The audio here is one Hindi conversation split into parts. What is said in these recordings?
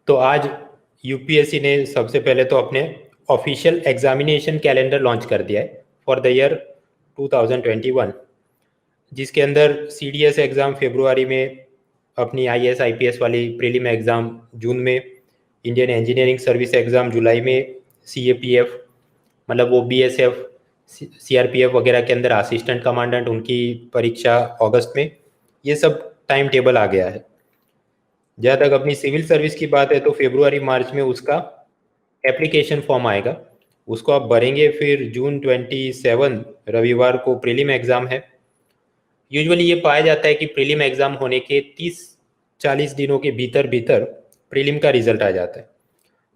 तो आज यूपीएससी ने सबसे पहले तो अपने ऑफिशियल एग्जामिनेशन कैलेंडर लॉन्च कर दिया है फॉर द ईयर 2021, जिसके अंदर सीडीएस एग्ज़ाम फरवरी में, अपनी आईएएस आईपीएस वाली प्रीलिम एग्ज़ाम जून में, इंडियन इंजीनियरिंग सर्विस एग्ज़ाम जुलाई में, सीएपीएफ मतलब वो बीएसएफ सीआरपीएफ वगैरह के अंदर असिस्टेंट कमांडेंट उनकी परीक्षा अगस्त में, ये सब टाइम टेबल आ गया है। जहाँ तक अपनी सिविल सर्विस की बात है तो फरवरी मार्च में उसका एप्लीकेशन फॉर्म आएगा, उसको आप भरेंगे। फिर जून 27 रविवार को प्रीलिम एग्ज़ाम है। यूजुअली ये पाया जाता है कि प्रीलिम एग्ज़ाम होने के 30-40 दिनों के भीतर भीतर प्रीलिम का रिजल्ट आ जाता है।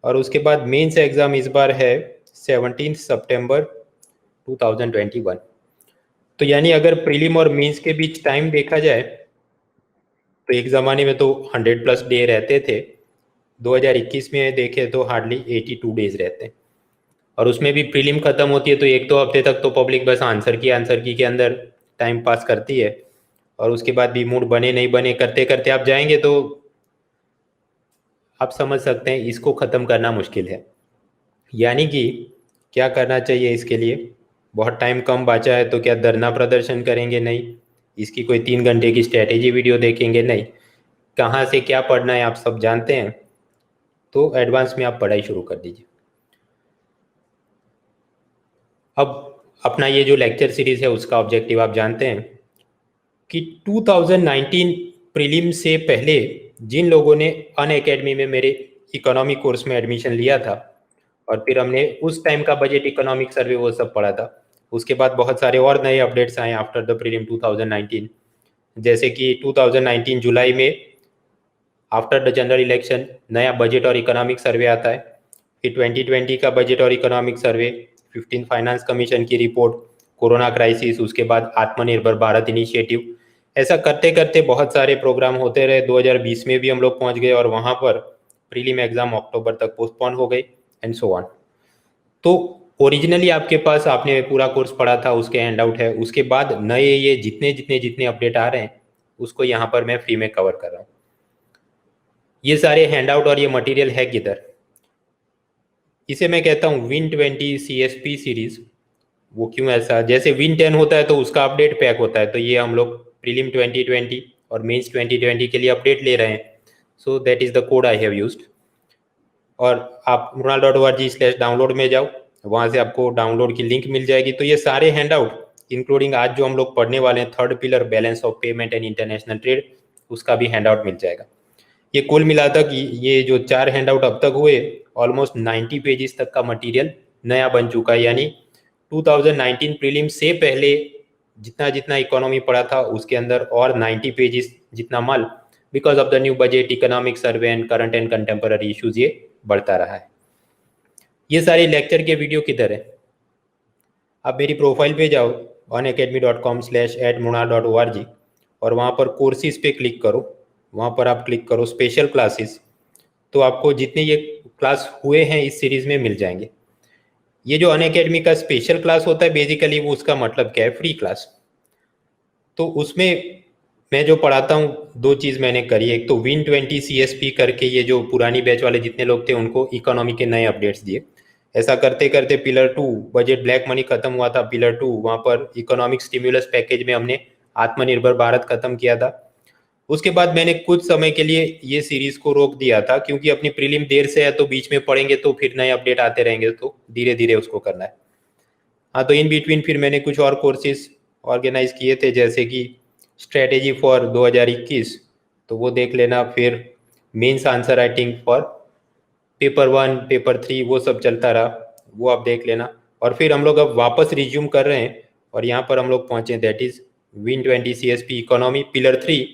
और उसके बाद मेंस एग्ज़ाम इस बार है 17 सितंबर 2021। तो यानी अगर प्रीलिम और मेंस के बीच टाइम देखा जाए तो एक ज़माने में तो 100+ डे रहते थे, 2021 में देखे तो हार्डली 82 डेज रहते हैं। और उसमें भी प्रीलिम ख़त्म होती है तो 1-2 हफ्ते तक तो पब्लिक बस आंसर की के अंदर टाइम पास करती है, और उसके बाद भी मूड बने नहीं बने करते करते आप जाएंगे तो आप समझ सकते हैं इसको ख़त्म करना मुश्किल है। यानी कि क्या करना चाहिए इसके लिए? बहुत टाइम कम बचा है तो क्या धरना प्रदर्शन करेंगे? नहीं। इसकी कोई 3 घंटे की स्ट्रैटेजी वीडियो देखेंगे? नहीं। कहाँ से क्या पढ़ना है आप सब जानते हैं, तो एडवांस में आप पढ़ाई शुरू कर दीजिए। अब अपना ये जो लेक्चर सीरीज है उसका ऑब्जेक्टिव आप जानते हैं कि 2019 प्रीलिम से पहले जिन लोगों ने अनअकैडमी में मेरे इकोनॉमी कोर्स में एडमिशन लिया था, और फिर हमने उस टाइम का बजट इकोनॉमिक सर्वे वो सब पढ़ा था, उसके बाद बहुत सारे और नए अपडेट्स आए आफ्टर द प्रीलिम 2019। जैसे कि 2019 जुलाई में आफ्टर द जनरल इलेक्शन नया बजट और इकोनॉमिक सर्वे आता है। फिर 2020 का बजट और इकोनॉमिक सर्वे, 15 फाइनेंस कमीशन की रिपोर्ट, कोरोना क्राइसिस, उसके बाद आत्मनिर्भर भारत इनिशिएटिव। ऐसा करते करते बहुत सारे प्रोग्राम होते रहे। 2020 में भी हम लोग पहुंच गए और वहां पर प्रीलिम एग्जाम अक्टूबर तक पोस्टपोन हो गई एंड सो ऑन। तो ओरिजिनली आपके पास आपने पूरा कोर्स पढ़ा था, उसके हैंड आउट है। उसके बाद नए ये जितने अपडेट आ रहे हैं उसको यहाँ पर मैं फ्री में कवर कर रहा हूँ। ये सारे हैंड आउट और ये मटेरियल है किधर? इसे मैं कहता हूँ Win20 CSP सीरीज। वो क्यों ऐसा? जैसे Win10 होता है तो उसका अपडेट पैक होता है, तो ये हम लोग प्रीलिम 2020 और मेंस 2020 के लिए अपडेट ले रहे हैं। So that is the code I have used. और आप mrunal.org/डाउनलोड में जाओ, वहाँ से आपको डाउनलोड की लिंक मिल जाएगी। तो ये सारे हैंड आउट इंक्लूडिंग आज जो हम लोग पढ़ने वाले हैं third pillar balance of payment and international trade, उसका भी हैंड आउट मिल जाएगा। ये कुल मिला तक ये जो 4 हैंड आउट अब तक हुए, ऑलमोस्ट 90 पेजेस तक का मटेरियल नया बन चुका है। यानी 2019 प्रीलिम से पहले जितना जितना इकोनॉमी पढ़ा था उसके अंदर और 90 पेजेस जितना माल, because of the new budget, economic survey and current and contemporary issues, ये बढ़ता रहा है। ये सारे लेक्चर के वीडियो किधर है? आप मेरी प्रोफाइल पे जाओ onacademy.com/@muna.org और वहाँ पर कोर्सेज पे क्लिक करो। वहाँ पर आप क्लिक करो स्पेशल क्लासेस, तो आपको जितने ये क्लास हुए हैं इस सीरीज में मिल जाएंगे। ये जो अनअकैडमी का स्पेशल क्लास होता है बेसिकली वो उसका मतलब क्या है? Free class. तो उसमें मैं जो पढ़ाता हूँ 2 चीज़ मैंने करी। एक तो Win20 CSP करके ये जो पुरानी बैच वाले जितने लोग थे उनको इकोनॉमी के नए अपडेट्स दिए। ऐसा करते करते पिलर 2 बजट ब्लैक मनी खत्म हुआ था, पिलर 2 वहाँ पर इकोनॉमिक स्टिम्युलस पैकेज में हमने आत्मनिर्भर भारत खत्म किया था। उसके बाद मैंने कुछ समय के लिए ये सीरीज को रोक दिया था क्योंकि अपनी प्रीलिम देर से है तो बीच में पढ़ेंगे तो फिर नए अपडेट आते रहेंगे, तो धीरे धीरे उसको करना है। हाँ, तो इन बिटवीन फिर मैंने कुछ और कोर्सेज ऑर्गेनाइज किए थे, जैसे कि स्ट्रेटेजी फॉर 2021, तो वो देख लेना। फिर mains answer writing for paper 1, paper 3, वो सब चलता रहा, वो आप देख लेना। और फिर हम लोग अब वापस रिज्यूम कर रहे हैं और यहाँ पर हम लोग पहुँचे, that is Win20 CSP economy pillar 3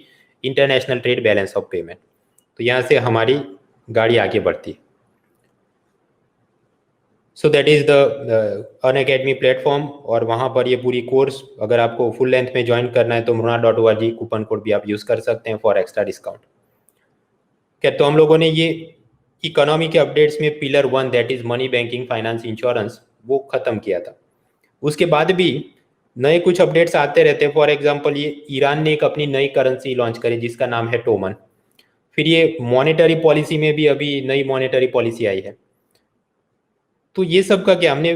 international trade balance of payment. तो यहाँ से हमारी गाड़ी आगे बढ़ती है। So that is the Unacademy platform, और वहाँ पर ये पूरी कोर्स अगर आपको फुल लेंथ में ज्वाइन करना है तो mrunal.org कूपन कोड भी आप यूज़ कर सकते हैं फॉर एक्स्ट्रा डिस्काउंट। क्या तो हम लोगों ने ये इकोनॉमी के अपडेट्स में pillar 1 that is money, banking, finance, insurance वो खत्म किया था। उसके बाद भी नए कुछ अपडेट्स आते रहते हैं। फॉर एग्जांपल ये ईरान ने एक अपनी नई करेंसी लॉन्च करी जिसका नाम है टोमन। फिर ये मॉनेटरी पॉलिसी में भी अभी नई मॉनेटरी पॉलिसी आई है। तो ये सब का क्या, हमने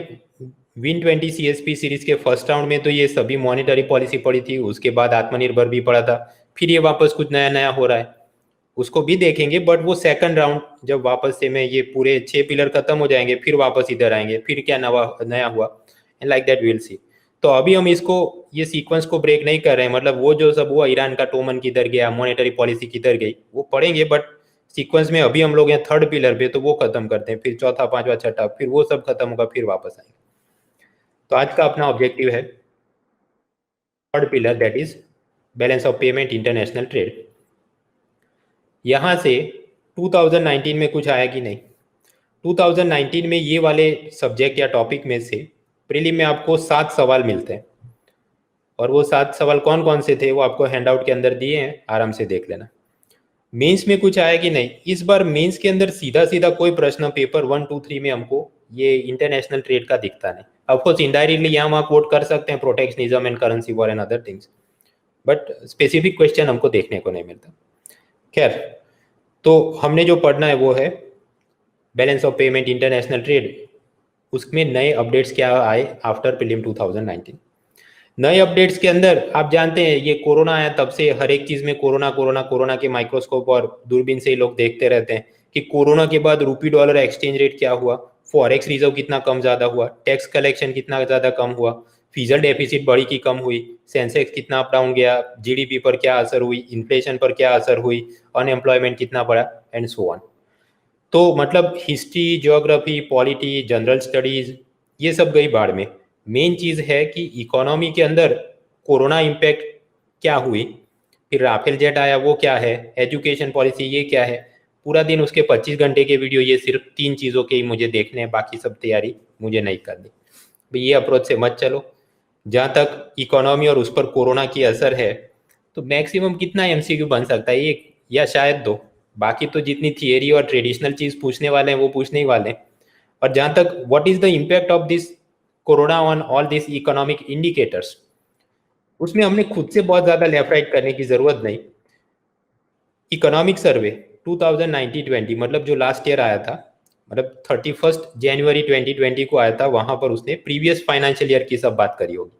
विन 20 CSP सीरीज के फर्स्ट राउंड में तो ये सभी मॉनेटरी पॉलिसी पढ़ी थी, उसके बाद आत्मनिर्भर भी पढ़ा था, फिर ये वापस कुछ नया नया हो रहा है, उसको भी देखेंगे। बट वो सेकंड राउंड जब वापस से मैं ये पूरे 6 पिलर खत्म हो जाएंगे, फिर वापस इधर आएंगे, फिर क्या नया हुआ, and like that will see. तो अभी हम इसको ये सीक्वेंस को ब्रेक नहीं कर रहे हैं, मतलब वो जो सब हुआ, ईरान का टोमन किधर गया, मॉनेटरी पॉलिसी किधर गई, वो पढ़ेंगे, बट सीक्वेंस में अभी हम लोग हैं थर्ड पिलर पे, तो वो खत्म करते हैं, फिर चौथा, पांचवा, छठा, फिर वो सब खत्म होगा, फिर वापस आएंगे। तो आज का अपना ऑब्जेक्टिव है third pillar, that is balance of payment, international trade. यहां से 2019 में कुछ आया कि नहीं? 2019 में ये वाले सब्जेक्ट या टॉपिक में से प्रीलिम में आपको 7 सवाल मिलते हैं, और वो 7 सवाल कौन कौन से थे वो आपको हैंडआउट के अंदर दिए हैं, आराम से देख लेना। मेंस में कुछ आया कि नहीं? इस बार मेंस के अंदर सीधा सीधा कोई प्रश्न पेपर 1, 2, 3 में हमको ये इंटरनेशनल ट्रेड का दिखता नहीं। ऑफकोर्स इनडायरेक्टली यहाँ वहाँ कोट कर सकते हैं, protectionism and currency war and other things, but specific question हमको देखने को नहीं मिलता। खैर, तो हमने जो पढ़ना है वो है balance of payment, international trade. उसमें नए अपडेट्स क्या आए आफ्टर प्रीलिम 2019। नए अपडेट्स के अंदर आप जानते हैं ये कोरोना आया तब से हर एक चीज में कोरोना कोरोना कोरोना के माइक्रोस्कोप और दूरबीन से ही लोग देखते रहते हैं कि कोरोना के बाद रूपी डॉलर एक्सचेंज रेट क्या हुआ, फॉरेक्स रिजर्व कितना कम ज्यादा हुआ, टैक्स कलेक्शन कितना ज्यादा कम हुआ, फिजिकल डेफिसिट बढ़ी की कम हुई, सेंसेक्स कितना अप डाउन गया, जीडीपी पर क्या असर हुई, इन्फ्लेशन पर क्या असर हुई, अनएम्प्लॉयमेंट कितना बढ़ा, एंड सो ऑन। तो मतलब history, geography, polity, general studies, ये सब गई बाढ़ में। मेन चीज है कि इकोनॉमी के अंदर कोरोना इम्पैक्ट क्या हुई, फिर राफेल जेट आया वो क्या है, एजुकेशन पॉलिसी ये क्या है। पूरा दिन उसके 25 घंटे के वीडियो, ये सिर्फ 3 चीज़ों के ही मुझे देखने हैं, बाकी सब तैयारी मुझे नहीं करनी। भाई ये अप्रोच से मत चलो। जहाँ तक इकोनॉमी और उस पर कोरोना की असर है, तो मैक्सिमम कितना MCQ बन सकता है, एक या शायद 2। बाकी तो जितनी थियरी और ट्रेडिशनल चीज पूछने वाले हैं वो पूछने ही वाले हैं। और जहां तक what is the impact of this corona on all this economic indicators, उसमें हमने खुद से बहुत ज्यादा लेफ्ट राइट करने की जरूरत नहीं। इकोनॉमिक सर्वे 2019-20 मतलब जो लास्ट ईयर आया था, मतलब 31 जनवरी 2020 को आया था, वहां पर उसने प्रीवियस फाइनेंशियल ईयर की सब बात करी होगी।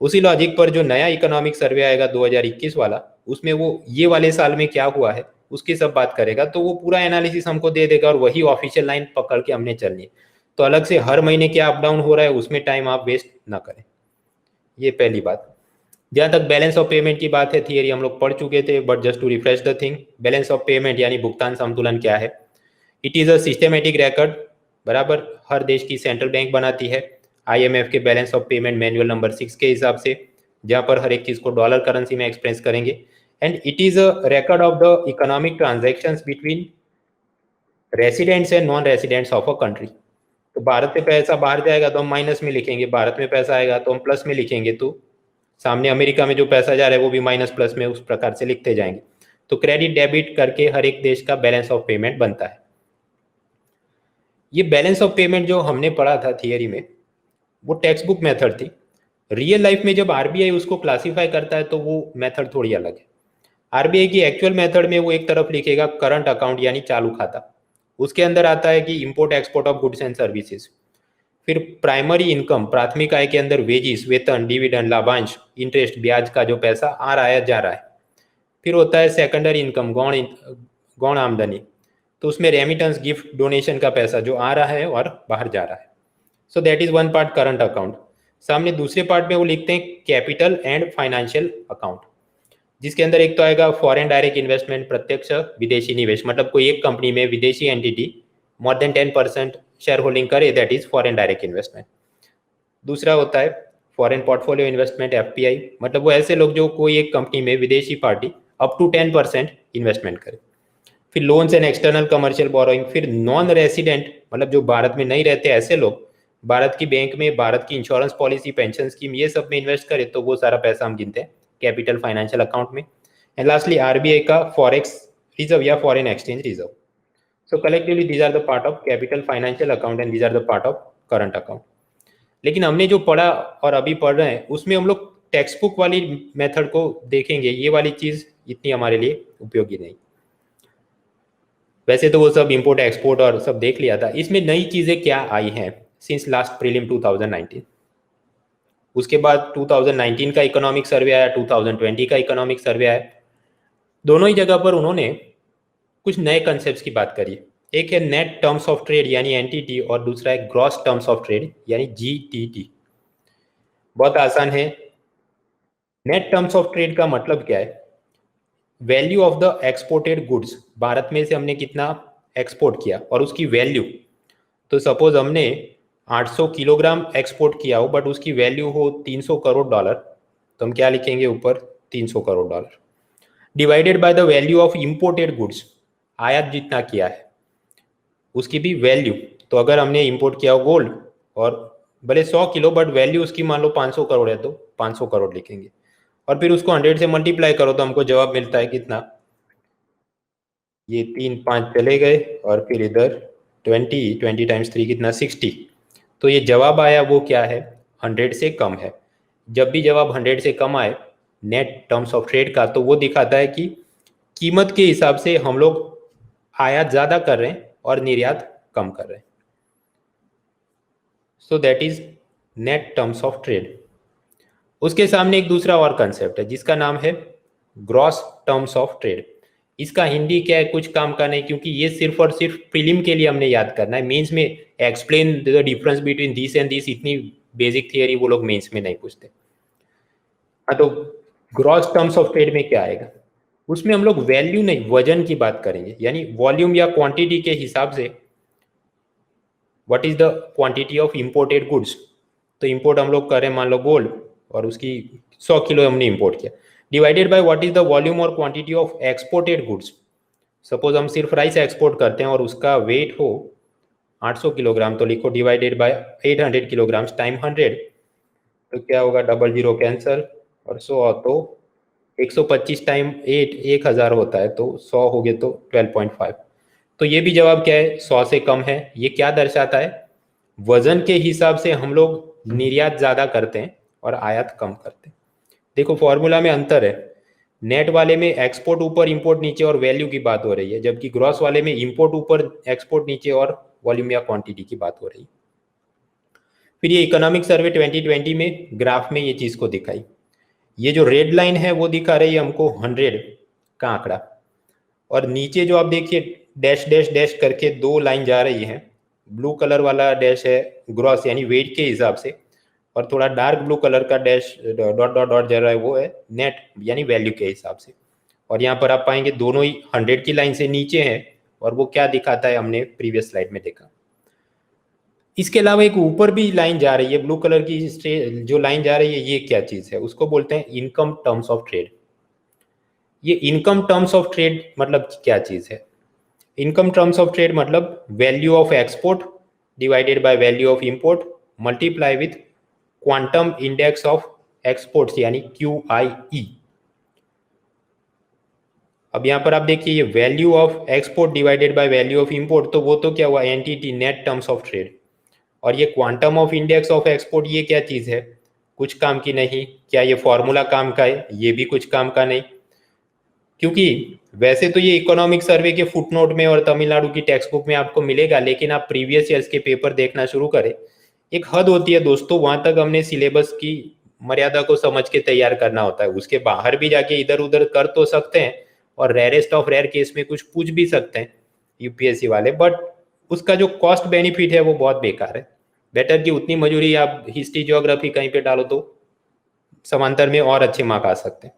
उसी लॉजिक पर जो नया इकोनॉमिक सर्वे आएगा 2021 वाला, उसमें वो ये वाले साल में क्या हुआ है उसकी सब बात करेगा, तो वो पूरा एनालिसिस हमको दे देगा, और वही ऑफिशियल लाइन पकड़ के हमने चलनी है। तो अलग से हर महीने क्या अप डाउन हो रहा है उसमें टाइम आप वेस्ट ना करें, ये पहली बात। जहाँ तक बैलेंस ऑफ पेमेंट की बात है, थियरी हम लोग पढ़ चुके थे, but just to refresh the thing, balance of payment यानी भुगतान संतुलन क्या है? It is a systematic record, बराबर, हर देश की सेंट्रल बैंक बनाती है IMF के balance of payment manual number 6 के हिसाब से, जहां पर हर एक चीज को डॉलर करेंसी में एक्सप्रेस करेंगे। And it is a record of the economic transactions between residents and non residents of a country. तो भारत से पैसा बाहर जाएगा तो हम माइनस में लिखेंगे, भारत में पैसा आएगा तो हम प्लस में लिखेंगे, तो सामने अमेरिका में जो पैसा जा रहा है वो भी माइनस प्लस में उस प्रकार से लिखते जाएंगे। तो क्रेडिट डेबिट करके हर एक देश का बैलेंस ऑफ पेमेंट बनता है। ये बैलेंस ऑफ पेमेंट जो हमने पढ़ा था थियरी में, वो टेक्स्ट बुक मेथड थी। रियल लाइफ में जब RBI उसको क्लासिफाई करता है तो वो मेथड थोड़ी अलग है। RBI की एक्चुअल मेथड में वो एक तरफ लिखेगा करंट अकाउंट यानी चालू खाता, उसके अंदर आता है कि import export of goods and services, फिर प्राइमरी इनकम, प्राथमिक आय के अंदर वेजिस, वेतन, डिविडेंड, लाभांश, इंटरेस्ट, ब्याज का जो पैसा आ रहा है जा रहा है। फिर होता है सेकेंडरी इनकम, गौण आमदनी, तो उसमें रेमिटेंस, गिफ्ट, डोनेशन का पैसा जो आ रहा है और बाहर जा रहा है। So that is one part current account. सामने दूसरे पार्ट में वो लिखते हैं कैपिटल एंड फाइनेंशियल अकाउंट, जिसके अंदर एक तो आएगा फॉरेन डायरेक्ट इन्वेस्टमेंट, प्रत्यक्ष विदेशी निवेश, मतलब कोई एक कंपनी में विदेशी entity more than 10% share holding करे, that is foreign direct investment. दूसरा होता है फॉरेन पोर्टफोलियो इन्वेस्टमेंट, FPI, मतलब वो ऐसे लोग जो कोई एक कंपनी में विदेशी पार्टी अप टू 10% इन्वेस्टमेंट करे। फिर loans and external commercial borrowing, फिर नॉन रेसिडेंट, मतलब जो भारत में नहीं रहते ऐसे लोग भारत की बैंक में, भारत की इंश्योरेंस पॉलिसी, पेंशन स्कीम, ये सब में इन्वेस्ट करे, तो वो सारा पैसा हम गिनते हैं कैपिटल फाइनेंशियल अकाउंट में। एंड लास्टली RBI का फॉरेक्स रिजर्व या foreign exchange reserve. So collectively these are the part of capital financial account and these are the part of current account. लेकिन हमने जो पढ़ा और अभी पढ़ रहे हैं उसमें हम लोग टेक्स्ट बुक वाली मेथड को देखेंगे, ये वाली चीज इतनी हमारे लिए उपयोगी नहीं। वैसे तो वो सब इंपोर्ट एक्सपोर्ट और सब देख लिया था। इसमें नई चीज़ें क्या आई हैं सिंस लास्ट प्रीलिम 2019? उसके बाद 2019 का इकोनॉमिक सर्वे आया, 2020 का इकोनॉमिक सर्वे आया। दोनों ही जगह पर उन्होंने कुछ नए कंसेप्ट की बात करी। एक है नेट टर्म्स ऑफ ट्रेड यानी एनटीटी, और दूसरा है ग्रॉस टर्म्स ऑफ ट्रेड यानी जीटीटी। बहुत आसान है। नेट टर्म्स ऑफ ट्रेड का मतलब क्या है? Value of the exported goods, Bharat में से हमने कितना एक्सपोर्ट किया और उसकी वैल्यू। तो सपोज हमने 800 किलोग्राम एक्सपोर्ट किया हो बट उसकी वैल्यू हो 300 करोड़ डॉलर, तो हम क्या लिखेंगे ऊपर? 300 crore dollar divided by the value of imported goods, आयात जितना किया है उसकी भी वैल्यू। तो अगर हमने इंपोर्ट किया हो गोल्ड और भले 100 किलो बट वैल्यू उसकी मान लो 500 करोड़ है, तो 500 करोड़ लिखेंगे और फिर उसको 100 से मल्टीप्लाई करो तो हमको जवाब मिलता है कितना? ये 3 5 चले गए और फिर इधर 20, 20 टाइम्स 3 कितना? 60। तो ये जवाब आया वो क्या है? 100 से कम है। जब भी जवाब 100 से कम आए नेट टर्म्स ऑफ ट्रेड का, तो वो दिखाता है कि कीमत के हिसाब से हम लोग आयात ज़्यादा कर रहे हैं और निर्यात कम कर रहे हैं। So that is net terms of trade. उसके सामने एक दूसरा और कंसेप्ट है जिसका नाम है ग्रॉस टर्म्स ऑफ ट्रेड। इसका हिंदी क्या है? कुछ काम का नहीं, क्योंकि ये सिर्फ और सिर्फ प्रीलिम के लिए हमने याद करना है। मेंस में explain the difference between this and this, इतनी बेसिक थियरी वो लोग मेंस में नहीं पूछते। हाँ, तो ग्रॉस टर्म्स ऑफ ट्रेड में क्या आएगा? उसमें हम लोग वैल्यू नहीं, वजन की बात करेंगे, यानी वॉल्यूम या क्वांटिटी के हिसाब से what is the quantity of imported goods. तो इंपोर्ट हम लोग करें मान लो गोल्ड और उसकी 100 किलो हमने इंपोर्ट किया, divided by what is the volume और quantity of exported goods. Suppose हम सिर्फ राइस एक्सपोर्ट करते हैं और उसका वेट हो 800 किलोग्राम, तो लिखो डिवाइडेड बाय 800 किलोग्राम टाइम 100। तो क्या होगा? डबल जीरो कैंसल और 100, तो 125 टाइम 8 1000 होता है, तो 100 हो गए तो 12.5। तो ये भी जवाब क्या है? 100 से कम है। ये क्या दर्शाता है? वजन के हिसाब से हम लोग निर्यात ज़्यादा करते हैं और आयात कम करते हैं। देखो फॉर्मूला में अंतर है। नेट वाले में एक्सपोर्ट ऊपर इंपोर्ट नीचे और वैल्यू की बात हो रही है, जबकि ग्रॉस वाले में इंपोर्ट ऊपर एक्सपोर्ट नीचे और वॉल्यूम या क्वांटिटी की बात हो रही है। फिर ये इकोनॉमिक सर्वे 2020 में ग्राफ में ये चीज़ को दिखाई। ये जो रेड लाइन है वो दिखा रही है हमको 100 का आंकड़ा, और नीचे जो आप देखिए डैश डैश डैश करके दो लाइन जा रही है। ब्लू कलर वाला डैश है ग्रॉस यानी वेट के हिसाब से, और थोड़ा डार्क ब्लू कलर का डैश डॉट डॉट डॉट जा रहा है वो है नेट यानी वैल्यू के हिसाब से। और यहाँ पर आप पाएंगे दोनों ही 100 की लाइन से नीचे हैं, और वो क्या दिखाता है हमने प्रीवियस स्लाइड में देखा। इसके अलावा एक ऊपर भी लाइन जा रही है ब्लू कलर की, जो लाइन जा रही है ये क्या चीज़ है? उसको बोलते हैं इनकम टर्म्स ऑफ ट्रेड। ये इनकम टर्म्स ऑफ ट्रेड मतलब क्या चीज़ है? इनकम टर्म्स ऑफ ट्रेड मतलब value of export divided by value of import multiply with quantum index of exports यानी QIE। अब यहाँ पर आप देखिए ये value of export divided by value of import, तो वो तो क्या हुआ? NTT net terms of trade. और ये quantum of index of export ये क्या चीज़ है? कुछ काम की नहीं। क्या ये फॉर्मूला काम का है? ये भी कुछ काम का नहीं, क्योंकि वैसे तो ये इकोनॉमिक सर्वे के फुटनोट में और तमिलनाडु की टेक्स्ट बुक में आपको मिलेगा, लेकिन आप प्रीवियस ईयर्स के पेपर देखना शुरू करें। एक हद होती है दोस्तों, वहां तक हमने सिलेबस की मर्यादा को समझ के तैयार करना होता है। उसके बाहर भी जाके इधर उधर कर तो सकते हैं, और रेयरेस्ट ऑफ रेयर केस में कुछ पूछ भी सकते हैं यूपीएससी वाले, बट उसका जो कॉस्ट बेनिफिट है वो बहुत बेकार है। बेटर कि उतनी मजूरी आप हिस्ट्री ज्योग्राफी कहीं पे डालो तो समांतर में और अच्छे मार्क आ सकते हैं।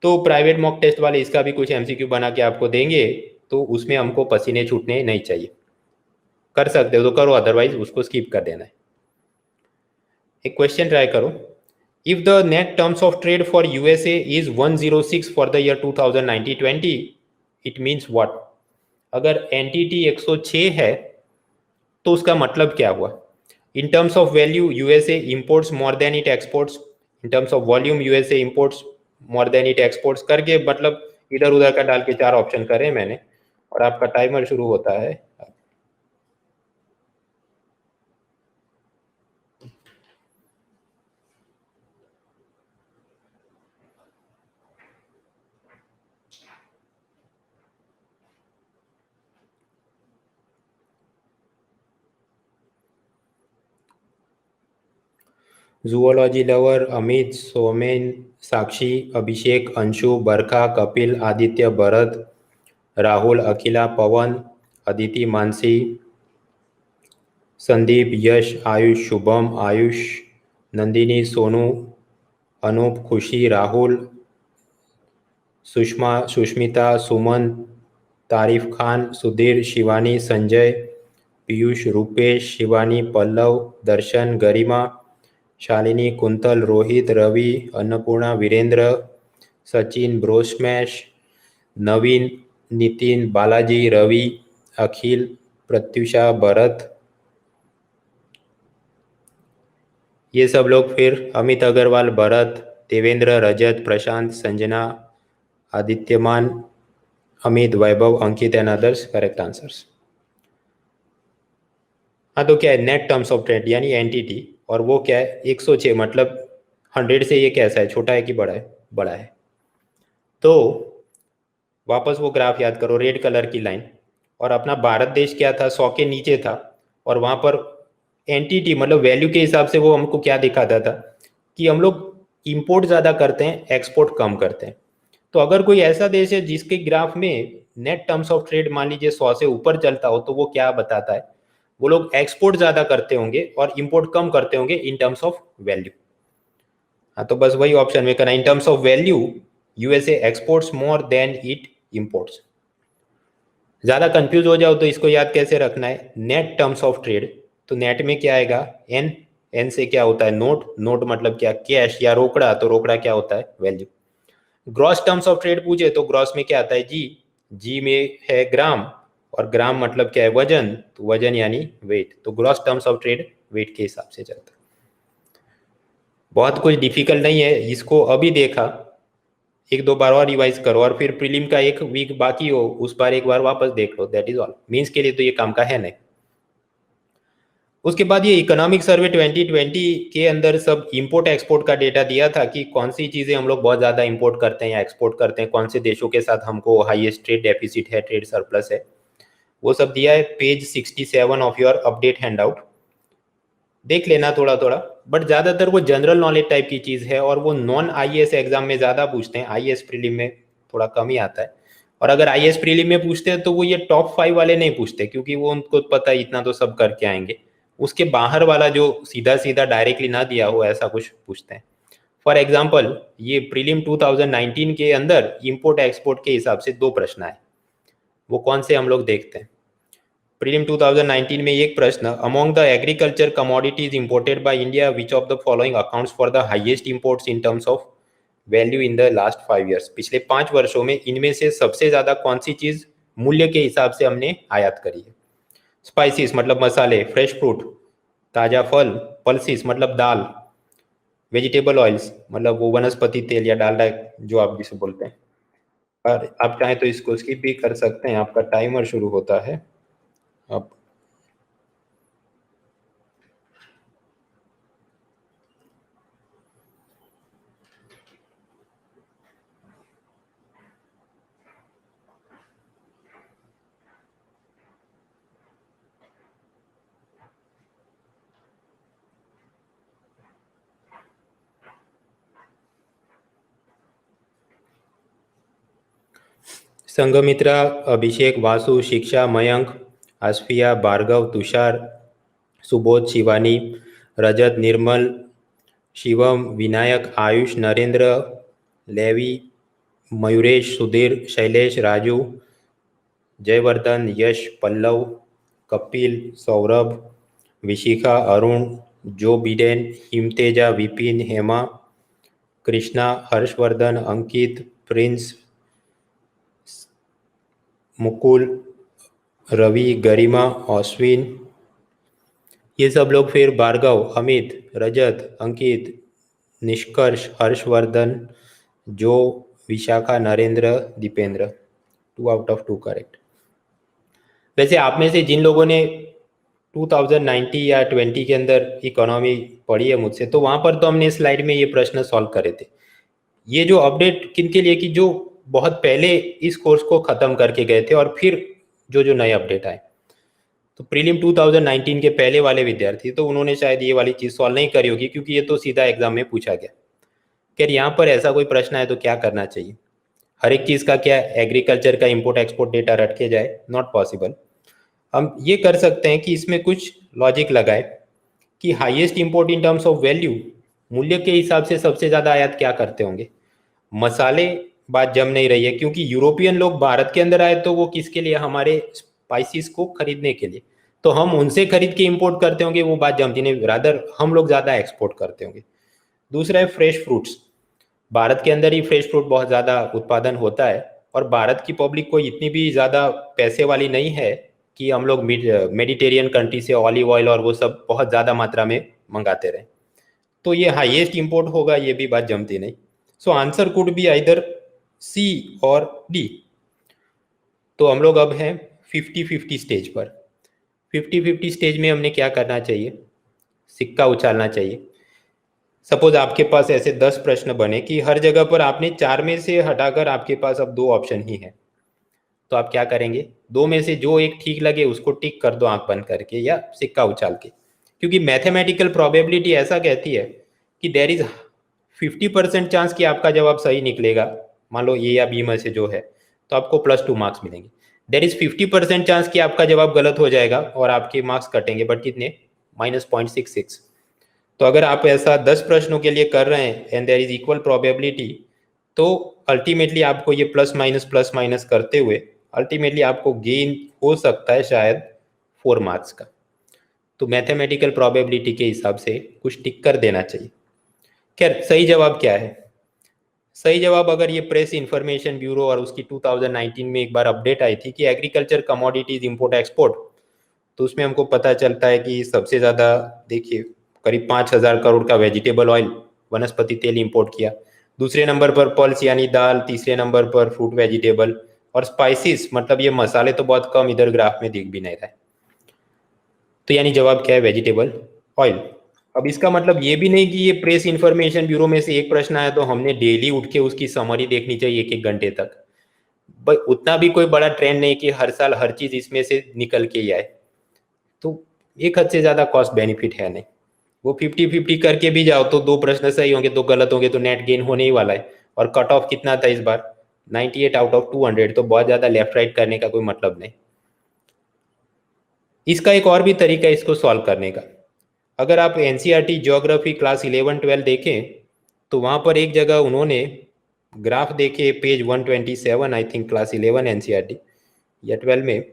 तो प्राइवेट मॉक टेस्ट वाले इसका भी कुछ एमसीक्यू बना के आपको देंगे, तो उसमें हमको पसीने छूटने नहीं चाहिए। कर सकते हो तो करो, अदरवाइज उसको स्किप कर देना है। एक क्वेश्चन ट्राई करो। If the net terms of trade for USA is 106 for the year 2019-20, it means what? अगर एनटीटी 106 है तो उसका मतलब क्या हुआ? In terms of value USA imports more than it exports, in terms of volume USA imports more than it exports, करके मतलब इधर उधर का डाल के 4 ऑप्शन करे मैंने, और आपका टाइमर शुरू होता है। जूलॉजी लवर अमित, सोमेन, साक्षी, अभिषेक, अंशु, बरखा, कपिल, आदित्य, भरत, राहुल, अखिला, पवन, अदिति, मानसी, संदीप, यश, आयुष, शुभम, आयुष, नंदिनी, सोनू, अनूप, खुशी, राहुल, सुषमा, सुष्मिता, सुमन, तारिफ खान, सुधीर, शिवानी, संजय, पीयूष, रूपेश, शिवानी, पल्लव, दर्शन, गरिमा, शालिनी, कुंतल, रोहित, रवि, अन्नपूर्णा, वीरेंद्र, सचिन, ब्रोस्मैश, नवीन, नितिन, बालाजी, रवि, अखिल, प्रत्युषा, भरत, ये सब लोग फिर अमित अग्रवाल, भरत, देवेंद्र, रजत, प्रशांत, Sanjana, आदित्यमान, Amit, Vaibhav, Ankit and others correct answers. हाँ, तो क्या है नेट टर्म्स ऑफ ट्रेड यानी एनटीटी, और वो क्या है 106, मतलब 100 से ये कैसा है, छोटा है कि बड़ा है? बड़ा है। तो वापस वो ग्राफ याद करो, रेड कलर की लाइन, और अपना भारत देश क्या था, 100 के नीचे था, और वहां पर एनटीटी मतलब वैल्यू के हिसाब से वो हमको क्या दिखाता था कि हम लोग इंपोर्ट ज्यादा करते हैं, एक्सपोर्ट कम करते हैं। तो अगर कोई ऐसा देश है जिसके ग्राफ में नेट टर्म्स ऑफ ट्रेड मान लीजिए 100 से ऊपर चलता हो, तो वो क्या बताता है, वो लोग एक्सपोर्ट ज्यादा करते होंगे और इंपोर्ट कम करते होंगे इन टर्म्स ऑफ वैल्यू। हाँ, तो बस वही ऑप्शन में करना, in terms of value USA exports more than it imports. ज्यादा कंफ्यूज हो जाओ तो इसको याद कैसे रखना है, नेट टर्म्स ऑफ ट्रेड, तो नेट में क्या आएगा एन, एन से क्या होता है नोट, नोट मतलब क्या कैश या रोकड़ा, तो रोकड़ा क्या होता है value. Gross terms of trade पूछे तो ग्रॉस में क्या आता है जी, जी में है ग्राम, और ग्राम मतलब क्या है वजन, तो वजन यानी वेट, तो gross terms of trade weight के हिसाब से चलता है। बहुत कुछ डिफिकल्ट नहीं है, इसको अभी देखा, एक दो बार और रिवाइज करो, और फिर प्रीलिम का एक वीक बाकी हो उस बार एक बार वापस देख लो, दैट इज ऑल। मींस के लिए तो ये काम का है नहीं। उसके बाद ये इकोनॉमिक सर्वे 2020 के अंदर सब इंपोर्ट एक्सपोर्ट का डेटा दिया था कि कौन सी चीजें हम लोग बहुत ज्यादा इंपोर्ट करते हैं या एक्सपोर्ट करते हैं, कौन से देशों के साथ हमको हाईएस्ट ट्रेड डेफिसिट है, ट्रेड सरप्लस है, वो सब दिया है page 67 of your update handout, देख लेना थोड़ा थोड़ा। बट ज्यादातर वो जनरल नॉलेज टाइप की चीज है, और वो नॉन आईएएस एग्जाम में ज्यादा पूछते हैं, आईएएस प्रीलिम में थोड़ा कम ही आता है। और अगर आईएएस प्रीलिम में पूछते हैं तो वो ये टॉप 5 वाले नहीं पूछते, क्योंकि वो उनको पता है इतना तो सब करके आएंगे, उसके बाहर वाला जो सीधा सीधा डायरेक्टली ना दिया हो ऐसा कुछ पूछते हैं। फॉर एग्जाम्पल ये प्रीलिम 2019 के अंदर इंपोर्ट एक्सपोर्ट के हिसाब से 2 प्रश्न आए, वो कौन से हम लोग देखते हैं। प्रीलिम 2019 में एक प्रश्न, among the agriculture commodities imported by India which of the following accounts for the highest imports in terms of value in the last 5 years, पिछले 5 वर्षों में इनमें से सबसे ज्यादा कौन सी चीज मूल्य के हिसाब से हमने आयात करी है। स्पाइसिस मतलब मसाले, फ्रेश फ्रूट ताजा फल, पल्सिस मतलब दाल, वेजिटेबल ऑयल्स मतलब वो वनस्पति तेल या डालडा जो आप जिसे बोलते हैं। और आप चाहें तो इसको स्किप भी कर सकते हैं, आपका टाइमर शुरू होता है अब। संघमित्रा, अभिषेक, वासु, शिक्षा, मयंक, आसफिया, भार्गव, तुषार, सुबोध, शिवानी, रजत, निर्मल, शिवम, विनायक, आयुष, नरेंद्र, लेवी, मयूरेश, सुधीर, शैलेश, राजू, जयवर्धन, यश, पल्लव, कपिल, सौरभ, विशिखा, अरुण, जो बिडेन, हिमतेजा, विपिन, हेमा, कृष्णा, हर्षवर्धन, अंकित, प्रिंस, मुकुल, रवि, गरिमा, अश्विन, ये सब लोग फिर भार्गव, अमित, रजत, अंकित, निष्कर्ष, हर्षवर्धन, जो, Vishakha, Narendra, Dipendra, 2 out of 2 correct. वैसे आप में से जिन लोगों ने 2019 या 20 के अंदर इकोनॉमी पढ़ी है मुझसे, तो वहां पर तो हमने स्लाइड में ये प्रश्न सॉल्व करे थे। ये जो अपडेट किनके लिए कि जो बहुत पहले इस कोर्स को खत्म करके गए थे और फिर जो जो नए अपडेट आए, तो प्रीलिम 2019 के पहले वाले विद्यार्थी तो उन्होंने शायद ये वाली चीज़ सॉल्व नहीं करी होगी, क्योंकि ये तो सीधा एग्जाम में पूछा गया। खैर यहाँ पर ऐसा कोई प्रश्न है तो क्या करना चाहिए? हर एक चीज़ का क्या एग्रीकल्चर का इंपोर्ट एक्सपोर्ट डेटा रट के जाए? Not possible. हम ये कर सकते हैं कि इसमें कुछ लॉजिक लगाए कि highest import in terms of value, मूल्य के हिसाब से सबसे ज़्यादा आयात क्या करते होंगे? मसाले बात जम नहीं रही है, क्योंकि यूरोपियन लोग भारत के अंदर आए तो वो किसके लिए? हमारे स्पाइसेस को खरीदने के लिए। तो हम उनसे खरीद के इंपोर्ट करते होंगे, वो बात जमती नहीं, रादर हम लोग ज़्यादा एक्सपोर्ट करते होंगे। दूसरा है फ्रेश फ्रूट्स। भारत के अंदर ही फ्रेश फ्रूट बहुत ज़्यादा उत्पादन होता है, और भारत की पब्लिक को इतनी भी ज़्यादा पैसे वाली नहीं है कि हम लोग मेडिटेरियन कंट्री से ऑलिव ऑयल और वो सब बहुत ज़्यादा मात्रा में मंगाते रहे। तो ये हाईएस्ट इंपोर्ट होगा, ये भी बात जमती नहीं। So answer could be either C or D. तो हम लोग अब हैं 50-50 स्टेज पर। 50-50 स्टेज में हमने क्या करना चाहिए? सिक्का उछालना चाहिए। सपोज आपके पास ऐसे 10 प्रश्न बने कि हर जगह पर आपने 4 में से हटाकर आपके पास अब 2 ऑप्शन ही हैं, तो आप क्या करेंगे? 2 में से जो एक ठीक लगे उसको टिक कर दो आंख बंद करके या सिक्का उछाल के, क्योंकि मैथमेटिकल प्रोबेबिलिटी ऐसा कहती है कि देर इज 50% चांस कि आपका जवाब सही निकलेगा। मान लो ए या बी में से जो है, तो आपको +2 मार्क्स मिलेंगे। देर इज 50% चांस कि आपका जवाब गलत हो जाएगा और आपके मार्क्स कटेंगे, बट कितने? -0.66। तो अगर आप ऐसा 10 प्रश्नों के लिए कर रहे हैं and there is equal probability, तो अल्टीमेटली आपको ये प्लस माइनस करते हुए अल्टीमेटली आपको गेन हो सकता है शायद 4 मार्क्स का। तो मैथमेटिकल प्रोबेबिलिटी के हिसाब से कुछ टिक कर देना चाहिए। खैर सही जवाब क्या है? सही जवाब, अगर ये प्रेस इंफॉर्मेशन ब्यूरो और उसकी 2019 में एक बार अपडेट आई थी कि एग्रीकल्चर कमोडिटीज इंपोर्ट एक्सपोर्ट, तो उसमें हमको पता चलता है कि सबसे ज़्यादा देखिए करीब 5,000 करोड़ का वेजिटेबल ऑयल वनस्पति तेल इंपोर्ट किया। दूसरे नंबर पर पल्स यानी दाल, तीसरे नंबर पर फ्रूट वेजिटेबल, और स्पाइसेस मतलब ये मसाले तो बहुत कम इधर ग्राफ में दिख भी नहीं रहा है। तो यानी जवाब क्या है? Vegetable oil. अब इसका मतलब ये भी नहीं कि ये प्रेस इंफॉर्मेशन ब्यूरो में से एक प्रश्न आया तो हमने डेली उठ के उसकी समरी देखनी चाहिए 1-1 घंटे तक। भाई उतना भी कोई बड़ा ट्रेंड नहीं कि हर साल हर चीज इसमें से निकल के ही आए। तो एक हद से ज्यादा कॉस्ट बेनिफिट है नहीं। वो 50-50 करके भी जाओ तो 2 प्रश्न सही होंगे, 2 गलत होंगे, तो नेट गेन होने ही वाला है। और कट ऑफ कितना था इस बार? 98 आउट ऑफ 200, तो बहुत ज्यादा लेफ्ट राइट करने का कोई मतलब नहीं। इसका एक और भी तरीका है इसको सॉल्व करने का। अगर आप एनसीईआरटी ज्योग्राफी क्लास 11-12 देखें तो वहाँ पर एक जगह उन्होंने ग्राफ देखे, page 127 I think, class 11 NCERT या 12 में,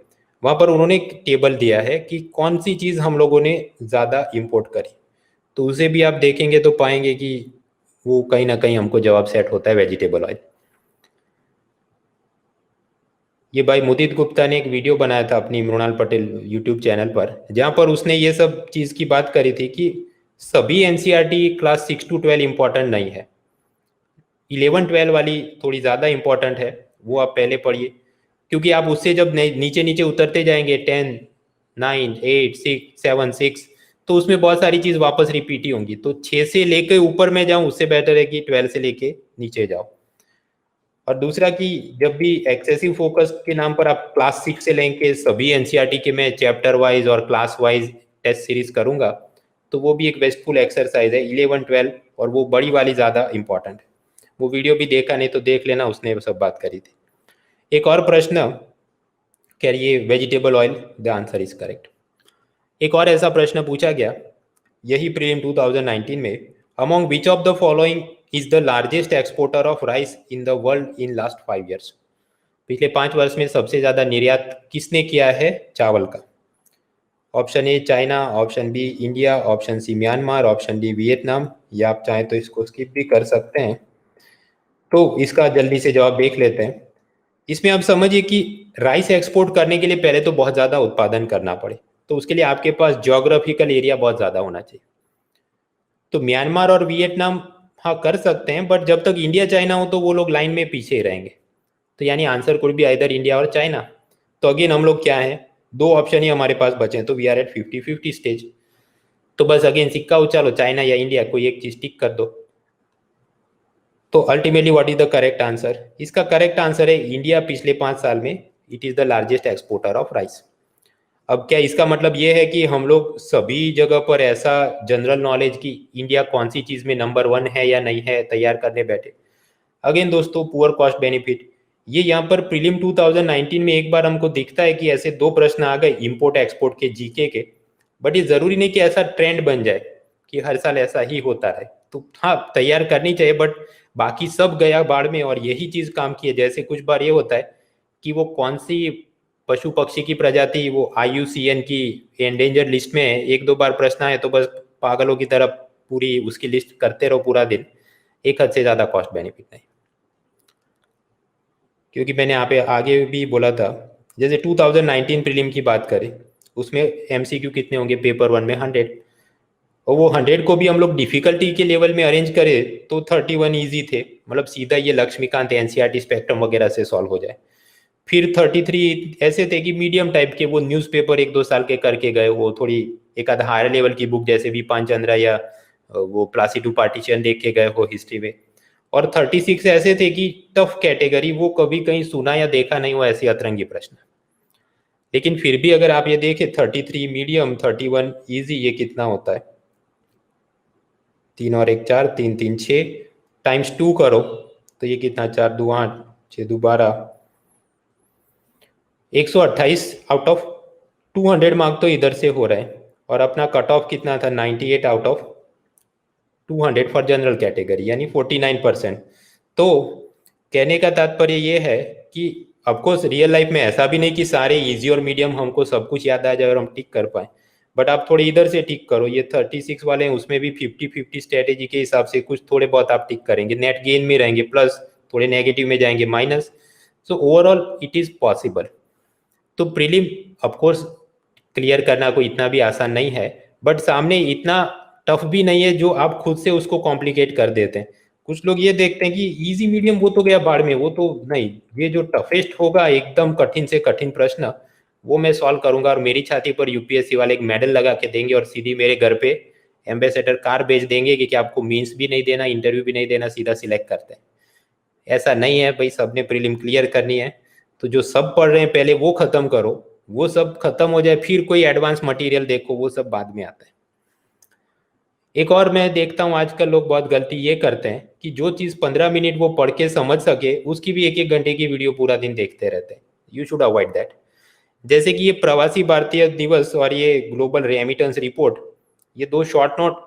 वहाँ पर उन्होंने एक टेबल दिया है कि कौन सी चीज़ हम लोगों ने ज़्यादा इंपोर्ट करी। तो उसे भी आप देखेंगे तो पाएंगे कि वो कहीं ना कहीं हमको जवाब सेट होता है वेजिटेबल ऑयल। ये भाई मुदित गुप्ता ने एक वीडियो बनाया था अपनी मृणाल पटेल यूट्यूब चैनल पर, जहाँ पर उसने ये सब चीज़ की बात करी थी कि सभी एनसीईआरटी क्लास 6-12 इंपॉर्टेंट नहीं है, 11-12 वाली थोड़ी ज़्यादा इंपॉर्टेंट है, वो आप पहले पढ़िए। क्योंकि आप उससे जब नीचे नीचे उतरते जाएंगे 10, 9, 8, 6, 7, 6, तो उसमें बहुत सारी चीज़ वापस रिपीट ही होंगी। तो 6 से लेके ऊपर में जाऊँ उससे बेटर है कि 12 से लेके नीचे जाओ। और दूसरा कि जब भी एक्सेसिव फोकस के नाम पर आप क्लास 6 से लेके सभी एनसीईआरटी के मैं चैप्टर वाइज और क्लास वाइज टेस्ट सीरीज करूंगा, तो वो भी एक वेस्टफुल एक्सरसाइज है 11-12, और वो बड़ी वाली ज़्यादा इंपॉर्टेंट है। वो वीडियो भी देखा नहीं तो देख लेना, उसने सब बात करी थी। एक और प्रश्न, कह रही है vegetable oil, the answer is correct. एक और ऐसा प्रश्न पूछा गया यही प्रीलिम 2019 में, among which of the following is the largest exporter of rice in the world in last 5 years? पिछले 5 वर्ष में सबसे ज्यादा निर्यात किसने किया है चावल का? Option A China, option B India, option C Myanmar, option D Vietnam, या आप चाहें तो इसको स्किप भी कर सकते हैं। तो इसका जल्दी से जवाब देख लेते हैं। इसमें आप समझिए कि राइस एक्सपोर्ट करने के लिए पहले तो बहुत ज़्यादा उत्पादन करना पड़े, तो उसके लिए आपके पास ज्योग्राफिकल एरिया बहुत ज़्यादा होना चाहिए। तो म्यांमार और वियतनाम हाँ कर सकते हैं, बट जब तक इंडिया चाइना हो तो वो लोग लाइन में पीछे ही रहेंगे। तो यानी आंसर कुड भी आइदर इंडिया और चाइना। तो अगेन हम लोग क्या है, 2 ऑप्शन ही हमारे पास बचे हैं, तो वी आर एट 50-50 स्टेज। तो बस अगेन सिक्का उछालो, चाइना या इंडिया, कोई एक चीज टिक कर दो। तो ultimately what is the correct answer? इसका करेक्ट आंसर है इंडिया। पिछले 5 साल में it is the largest exporter of rice. अब क्या इसका मतलब ये है कि हम लोग सभी जगह पर ऐसा जनरल नॉलेज की इंडिया कौन सी चीज में नंबर 1 है या नहीं है तैयार करने बैठे? अगेन दोस्तों, पुअर कॉस्ट बेनिफिट, ये यहाँ पर प्रीलिम 2019 में एक बार हमको दिखता है कि ऐसे 2 प्रश्न आ गए इंपोर्ट एक्सपोर्ट के जीके के, बट ये जरूरी नहीं कि ऐसा ट्रेंड बन जाए कि हर साल ऐसा ही होता रहे। तो हाँ, तैयार करनी चाहिए, बट बाकी सब गया बाढ़ में और यही चीज काम की है। जैसे कुछ बार ये होता है कि वो कौन सी पशु पक्षी की प्रजाति वो IUCN की एंडेंजर लिस्ट में है, 1-2 बार प्रश्न आए तो बस पागलों की तरह पूरी उसकी लिस्ट करते रहो पूरा दिन, एक हद से ज्यादा कॉस्ट बेनिफिट नहीं। क्योंकि मैंने यहाँ पे आगे भी बोला था, जैसे 2019 प्रीलिम की बात करें, उसमें MCQ कितने होंगे? पेपर 1 में 100, और वो 100 को भी हम लोग डिफिकल्टी के लेवल में अरेंज करें तो 31 ईजी थे, मतलब सीधा ये लक्ष्मीकांत NCERT स्पेक्ट्रम वगैरह से सॉल्व हो जाए। फिर 33 ऐसे थे कि मीडियम टाइप के, वो न्यूज़पेपर 1-2 साल के करके गए, वो थोड़ी एक आधा हायर लेवल की बुक जैसे विपान चंद्रा या वो प्लासी टू पार्टीशन देख के गए हो हिस्ट्री में। और 36 ऐसे थे कि टफ कैटेगरी, वो कभी कहीं सुना या देखा नहीं हो ऐसे अतरंगी प्रश्न। लेकिन फिर भी अगर आप ये देखें 33 मीडियम 31 इजी, ये कितना होता है? 3 और 1 4, 3 3 6 टाइम्स 2 करो तो ये कितना? 4 2 8, 6 2 12, 128 आउट ऑफ 200 मार्क तो इधर से हो रहे हैं। और अपना कट ऑफ कितना था? 98 out of 200 for general category, यानी 49%। तो कहने का तात्पर्य ये है कि ऑफकोर्स रियल लाइफ में ऐसा भी नहीं कि सारे इजी और मीडियम हमको सब कुछ याद आ जाए और हम टिक कर पाए, बट आप थोड़े इधर से टिक करो। ये 36 वाले हैं, उसमें भी 50-50 स्ट्रेटेजी के हिसाब से कुछ थोड़े बहुत आप टिक करेंगे, नेट गेन में रहेंगे, प्लस थोड़े नेगेटिव में जाएंगे, minus. So overall it is possible. तो प्रीलिम ऑफकोर्स क्लियर करना कोई इतना भी आसान नहीं है, बट सामने इतना टफ भी नहीं है जो आप खुद से उसको कॉम्प्लिकेट कर देते हैं। कुछ लोग ये देखते हैं कि इजी मीडियम वो तो गया बाढ़ में, वो तो नहीं, ये जो टफेस्ट होगा एकदम कठिन से कठिन प्रश्न, वो मैं सॉल्व करूंगा और मेरी छाती पर UPSC वाले एक मेडल लगा के देंगे और सीधी मेरे घर पे एम्बेसडर कार भेज देंगे कि आपको मीन्स भी नहीं देना, इंटरव्यू भी नहीं देना, सीधा सिलेक्ट करते हैं। ऐसा नहीं है भाई, सबने प्रीलिम क्लियर करनी है। तो जो सब पढ़ रहे हैं पहले वो खत्म करो, वो सब खत्म हो जाए फिर कोई एडवांस मटेरियल देखो, वो सब बाद में आता है। एक और मैं देखता हूँ आजकल लोग बहुत गलती ये करते हैं कि जो चीज़ 15 मिनट वो पढ़ के समझ सके उसकी भी 1-1 घंटे की वीडियो पूरा दिन देखते रहते हैं। You should avoid that. जैसे कि ये प्रवासी भारतीय दिवस और ये ग्लोबल रेमिटेंस रिपोर्ट, ये 2 शॉर्ट नोट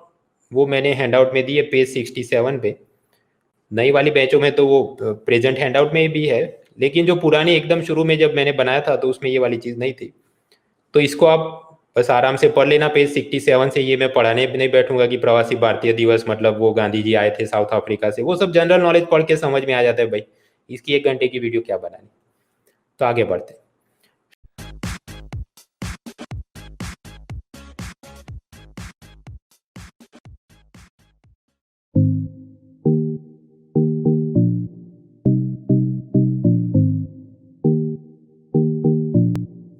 वो मैंने हैंडआउट में दिए पेज 67 पे। नई वाली बैचों में तो वो प्रेजेंट हैंडआउट में भी है, लेकिन जो पुरानी एकदम शुरू में जब मैंने बनाया था तो उसमें ये वाली चीज़ नहीं थी। तो इसको आप बस आराम से पढ़ लेना पेज 67 से। ये मैं पढ़ाने नहीं बैठूंगा कि प्रवासी भारतीय दिवस मतलब वो गांधी जी आए थे साउथ अफ्रीका से, वो सब जनरल नॉलेज पढ़ के समझ में आ जाता है भाई, इसकी 1 घंटे की वीडियो क्या बनानी। तो आगे बढ़ते हैं।